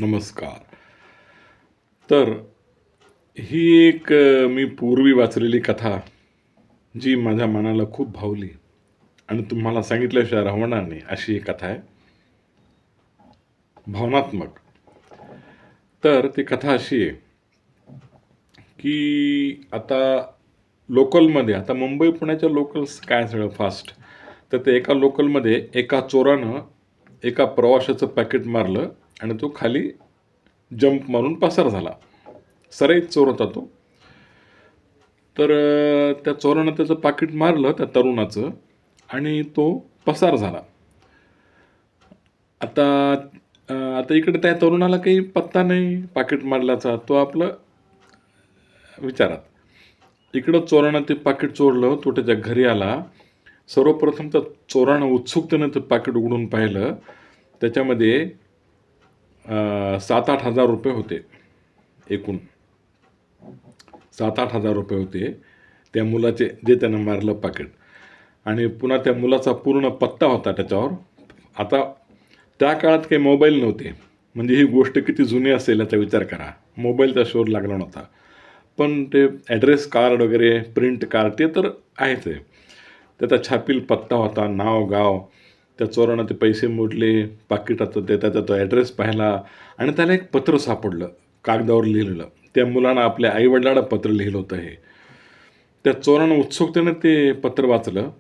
नमस्कार. तर ही एक मी पूर्वी वाचलेली कथा, जी माझ्या मनाला खूप भावली आणि तुम्हाला सांगितल्याशिवाय राहणार नाही, अशी एक कथा आहे. भावनात्मक. तर ती कथा अशी आहे, की आता लोकलमध्ये आता मुंबई पुण्याच्या लोकल्स काय सगळं फास्ट. तर ते एका लोकलमध्ये एका चोरानं एका प्रवाशाचं पॅकेट मारलं आणि तो खाली जंप मारून पसार झाला. सराईत चोर होता तो. तर त्या चोरानं त्याचं पाकीट मारलं त्या तरुणाचं आणि तो पसार झाला. आता आता इकडे त्या तरुणाला काही पत्ता नाही पाकीट मारल्याचा. तो आपलं विचारात. इकडं चोरानं ते पाकीट चोरलं. तो त्याच्या घरी आला. सर्वप्रथम त्या चोरानं उत्सुकतेनं ते पाकीट उघडून पाहिलं. त्याच्यामध्ये 7,000-8,000 रुपये होते एकूण. 7,000-8,000 रुपये होते त्या मुलाचे, जे त्यानं मारलं पाकीट. आणि पुन्हा त्या मुलाचा पूर्ण पत्ता होता त्याच्यावर. आता त्या काळात काही मोबाईल नव्हते. म्हणजे ही गोष्ट किती जुनी असेल याचा विचार करा. मोबाईलचा शोध लागला नव्हता. पण ते ॲड्रेस कार्ड वगैरे, प्रिंट कार्ड ते तर आहेच आहे. त्याचा छापील पत्ता होता, नाव, गाव. त्या चोरानं ते पैसे मोडले, पाकिटाचं ते त्याचा तो ॲड्रेस पाहिला आणि त्याला एक पत्र सापडलं, कागदावर लिहिलेलं. त्या मुलानं आपल्या आईवडिलांना पत्र लिहिलं होतं हे. त्या चोरानं उत्सुकतेनं ते पत्र वाचलं.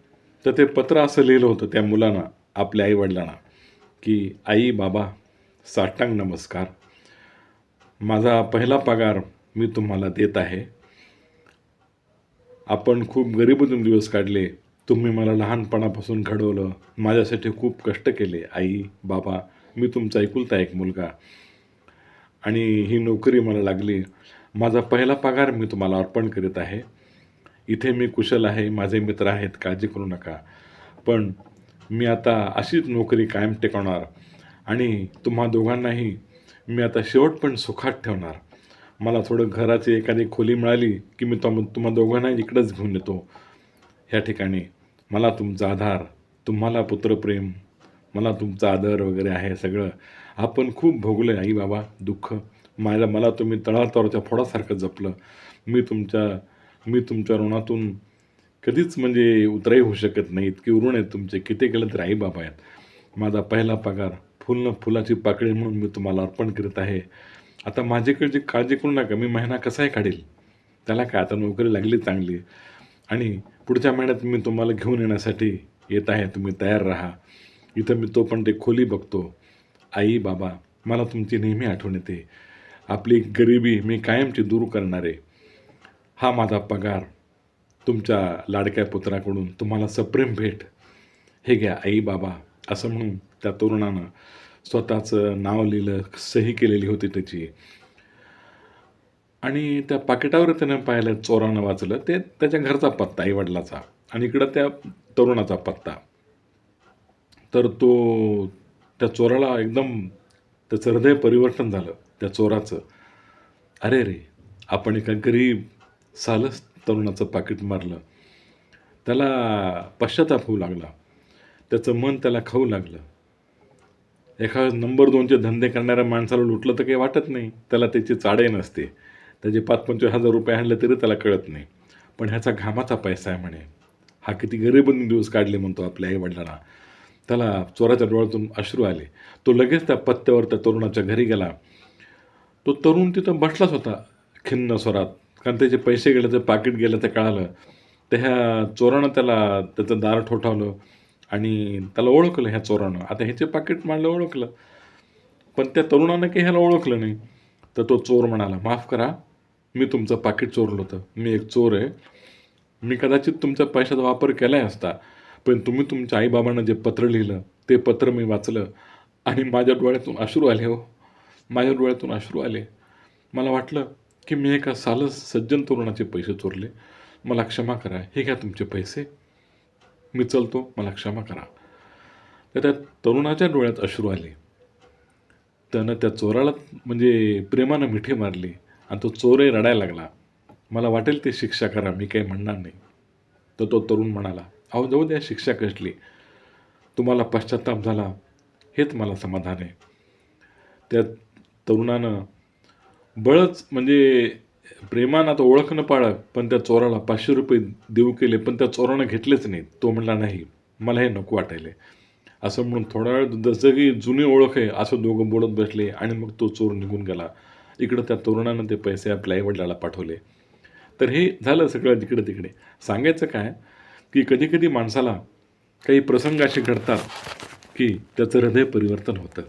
तर ते पत्र असं लिहिलं होतं त्या मुलानं आपल्या आईवडिलांना, की आई, बाबा, साष्टांग नमस्कार. माझा पहिला पगार मी तुम्हाला देत आहे. आपण खूप गरिबीतून दिवस काढले. तुम्ही मला लहानपणापासून घडवलं. माझ्यासाठी खूप कष्ट केले. आई, बाबा, मी तुमचा एकुलता एक मुलगा आणि ही नोकरी मला लागली. माझा पहिला पगार मी तुम्हाला अर्पण करीत आहे. इथे मी कुशल आहे. माझे मित्र आहेत. काळजी करू नका. पण मी आता अशीच नोकरी कायम टिकवणार आणि तुम्हा दोघांनाही मी आता शेवट पण सुखात ठेवणार. मला थोडं घराची एखादी खोली मिळाली, की मी तुम्हा दोघांनाही इकडंच घेऊन येतो. ह्या ठिकाणी मला तुमचा आधार, तुम्हाला पुत्रप्रेम, मला तुमचा आदर वगैरे आहे सगळं. आपण खूप भोगलं आई बाबा दुःख. मला तुम्ही तळातळाच्या फोडासारखं जपलं. मी तुमच्या मी तुमच्या ऋणातून कधीच म्हणजे उतराई होऊ शकत नाही. इतके ऋण आहेत तुमचे. किती केलं तरी आई बाबा आहेत. माझा पहिला पगार फुल न फुलाची पाकळी म्हणून मी तुम्हाला अर्पण करीत आहे. आता माझ्याकडची काळजी करू नका. मी महिना कसाही काढेल. त्याला काय, आता नोकरी लागली चांगली आणि पुढच्या महिन्यात मी तुम्हाला घेऊन येण्यासाठी येत आहे. तुम्ही तयार राहा. इथं मी तोपर्यंत एक खोली बघतो. आई, बाबा, मला तुमची नेहमी आठवण येते. आपली गरिबी मी कायमची दूर करणार आहे. हा माझा पगार तुमच्या लाडक्या पुत्राकडून तुम्हाला सप्रेम भेट. हे घ्या आई, बाबा, असं म्हणून त्या तरुणानं स्वतःचं नाव लिहिलं, सही केलेली होती त्याची. आणि त्या पाकिटावर त्यानं पाहिलं, चोरानं वाचलं, ते त्याच्या घरचा पत्ता आईवडिलाचा आणि इकडं त्या तरुणाचा पत्ता. तर तो त्या चोराला एकदम त्याचं हृदय परिवर्तन झालं त्या चोराचं. अरे रे! आपण एका गरीब सालस तरुणाचं पाकीट मारलं. त्याला पश्चाताप होऊ लागला. त्याचं मन त्याला खाऊ लागलं. एखादं नंबर 2चे धंदे करणाऱ्या माणसाला लुटलं तर काही वाटत नाही. त्याला त्याची चाळही नसते. त्याचे 5,000-25,000 रुपये आणले तरी त्याला कळत नाही. पण ह्याचा घामाचा पैसा आहे म्हणे. हा किती गरिबीतून दिवस काढले म्हणतो आपल्या आई-वडिलांना. त्याला चोराच्या डोळ्यातून अश्रू आले. तो लगेच त्या पत्त्यावर त्या तरुणाच्या घरी गेला. तो तरुण तिथं बसलाच होता खिन्न स्वरात. कारण त्याचे पैसे गेले, ते पाकीट गेलं ते कळालं. तर ह्या चोरानं त्याचं दार ठोठावलं आणि त्याला ओळखलं ह्या चोरानं. आता ह्याचे पाकीट मारलं ओळखलं. पण त्या तरुणानं काही ह्याला ओळखलं नाही. तर तो चोर म्हणाला, "माफ करा, मी तुमचं पाकीट चोरलं होतं. मी एक चोर आहे. मी कदाचित तुमच्या पैशाचा वापर केला असता. पण तुम्ही तुमच्या आई जे पत्र लिहिलं, ते पत्र मी वाचलं आणि माझ्या डोळ्यातून अश्रू आले हो. माझ्या डोळ्यातून अश्रू आले. मला वाटलं, की मी एका सालस सज्जन तरुणाचे पैसे चोरले. मला क्षमा करा. हे घ्या तुमचे पैसे. मी चलतो. मला क्षमा करा." तर त्या तरुणाच्या डोळ्यात अश्रू आले. त्यानं त्या चोराला म्हणजे प्रेमानं मिठी मारली आणि तो चोरही रडायला लागला. "मला वाटेल ते शिक्षा करा. मी काही म्हणणार नाही." तर तो तरुण म्हणाला, "अहो जाऊ द्या, शिक्षा कसली. तुम्हाला पश्चात्ताप झाला हेच मला समाधान आहे." त्या तरुणानं बळच म्हणजे प्रेमानं आता ओळख न पाळत पण त्या चोराला ₹500 देऊ केले, पण त्या चोरानं घेतलेच नाहीत. तो म्हणला, "नाही, मला हे नको वाटायलंय." असं म्हणून थोडा वेळ जसं की जुनी ओळख आहे असं दोघं बोलत बसले आणि मग तो चोर निघून गेला. इकडं त्या तरुणानं ते पैसे आपल्या आई पाठवले. तर हे झालं सगळं जिकडे-तिकडे. सांगायचं काय, की कधी-कधी माणसाला काही प्रसंग असे घडतात, की त्याचं हृदय परिवर्तन होतं.